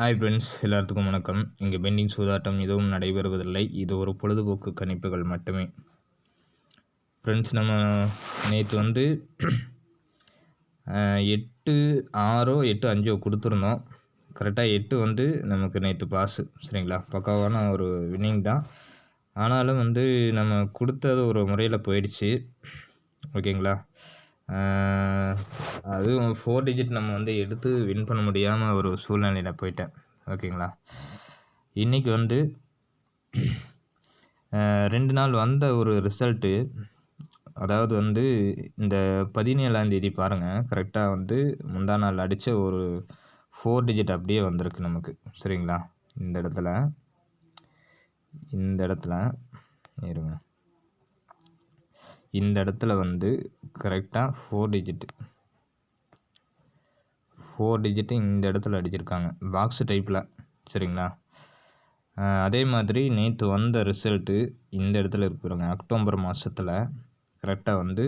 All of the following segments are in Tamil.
ஹாய் ஃப்ரெண்ட்ஸ், எல்லாத்துக்கும் வணக்கம். இங்கே பெண்டிங் சூதாட்டம் எதுவும் நடைபெறுவதில்லை. இது ஒரு பொழுதுபோக்கு கணிப்புகள் மட்டுமே. ஃப்ரெண்ட்ஸ், நம்ம நேற்று 8-6 8-5 கொடுத்துருந்தோம். கரெக்டாக 8 நமக்கு நேற்று பாஸு. சரிங்களா, பக்காவான ஒரு வின்னிங் தான். ஆனாலும் நம்ம கொடுத்தது ஒரு முறையில் போயிடுச்சு. ஓகேங்களா, அதுவும் 4 டிஜிட் நம்ம எடுத்து வின் பண்ண முடியாமல் ஒரு சூழ்நிலையில் போயிட்டேன். ஓகேங்களா, இன்றைக்கி 2 நாள் வந்த ஒரு ரிசல்ட்டு, அதாவது இந்த 17ஆந்தேதி பாருங்கள். கரெக்டாக முந்தா நாள் அடித்த ஒரு 4 டிஜிட் அப்படியே வந்திருக்கு நமக்கு. சரிங்களா, இந்த இடத்துல இருங்க. இந்த இடத்துல கரெக்டாக 4 டிஜிட்டு இந்த இடத்துல அடிச்சிருக்காங்க, பாக்ஸ் டைப்பில். சரிங்களா, அதே மாதிரி நேற்று வந்த ரிசல்ட்டு இந்த இடத்துல இருக்கிறாங்க. அக்டோபர் மாதத்தில் கரெக்டாக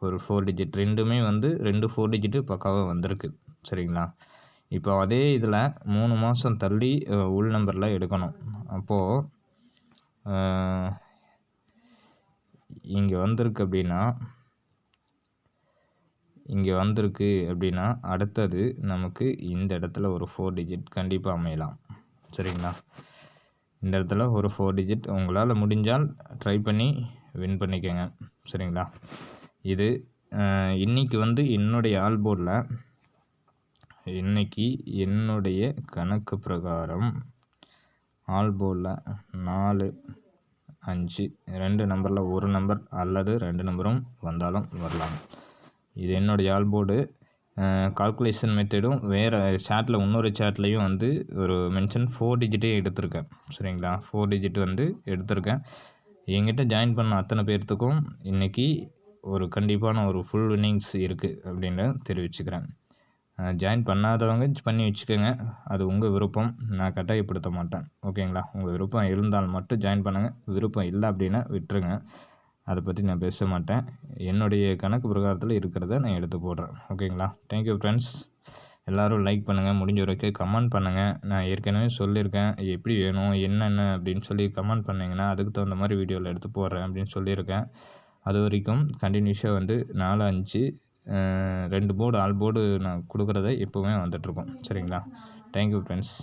ஒரு 4 டிஜிட், ரெண்டுமே 2 4 டிஜிட்டு பக்காவாக வந்திருக்கு. சரிங்களா, இப்போ அதே இதில் 3 மாதம் தள்ளி உள் நம்பரில் எடுக்கணும். அப்போது இங்கே வந்திருக்கு அப்படின்னா அடுத்தது நமக்கு இந்த இடத்துல ஒரு 4 டிஜிட் கண்டிப்பாக அமையலாம். சரிங்களா, இந்த இடத்துல ஒரு 4 டிஜிட் உங்களால் முடிஞ்சால் ட்ரை பண்ணி வின் பண்ணிக்கோங்க. சரிங்களா, இது இன்றைக்கி என்னுடைய ஆல்போர்டில், இன்றைக்கி என்னுடைய கணக்கு பிரகாரம் ஆல்போர்டில் 4 5 2 நம்பரில் ஒரு நம்பர் அல்லது 2 நம்பரும் வந்தாலும் வரலாம். இது என்னுடைய ஆல்போர்டு. கால்குலேஷன் மெத்தடும் வேறு சேட்டில், இன்னொரு சேட்லேயும் ஒரு மென்ஷன் 4 டிஜிட்டே எடுத்திருக்கேன். சரிங்களா, 4 டிஜிட் எடுத்திருக்கேன். என்கிட்ட ஜாயின் பண்ண அத்தனை பேர்த்துக்கும் இன்றைக்கி ஒரு கண்டிப்பான ஒரு ஃபுல் வின்னிங்ஸ் இருக்குது அப்படின்னு தெரிவிச்சுக்கிறேன். ஜாயின் பண்ணாதவங்க பண்ணி வச்சுக்கோங்க, அது உங்கள் விருப்பம். நான் கட்டாயப்படுத்த மாட்டேன். ஓகேங்களா, உங்கள் விருப்பம் இருந்தால் மட்டும் ஜாயின் பண்ணுங்கள், விருப்பம் இல்லை அப்படின்னா விட்டுருங்க. அதை பற்றி நான் பேச மாட்டேன். என்னுடைய கணக்கு பிரகாரத்தில் இருக்கிறத நான் எடுத்து போடுறேன். ஓகேங்களா, தேங்க்யூ ஃப்ரெண்ட்ஸ். எல்லோரும் லைக் பண்ணுங்கள், முடிஞ்ச வரைக்கும் கமெண்ட் பண்ணுங்கள். நான் ஏற்கனவே சொல்லியிருக்கேன், எப்படி வேணும் என்னென்ன அப்படின்னு சொல்லி கமெண்ட் பண்ணிங்கன்னா அதுக்கு தகுந்த மாதிரி வீடியோவில் எடுத்து போடுறேன் அப்படின்னு சொல்லியிருக்கேன். அது வரைக்கும் கண்டினியூஸாக 4 5 2 போர்டு ஆல் போர்டு நான் கொடுக்குறத எப்போவுமே வந்துட்ருக்கோம். சரிங்களா, தேங்க்யூ ஃப்ரெண்ட்ஸ்.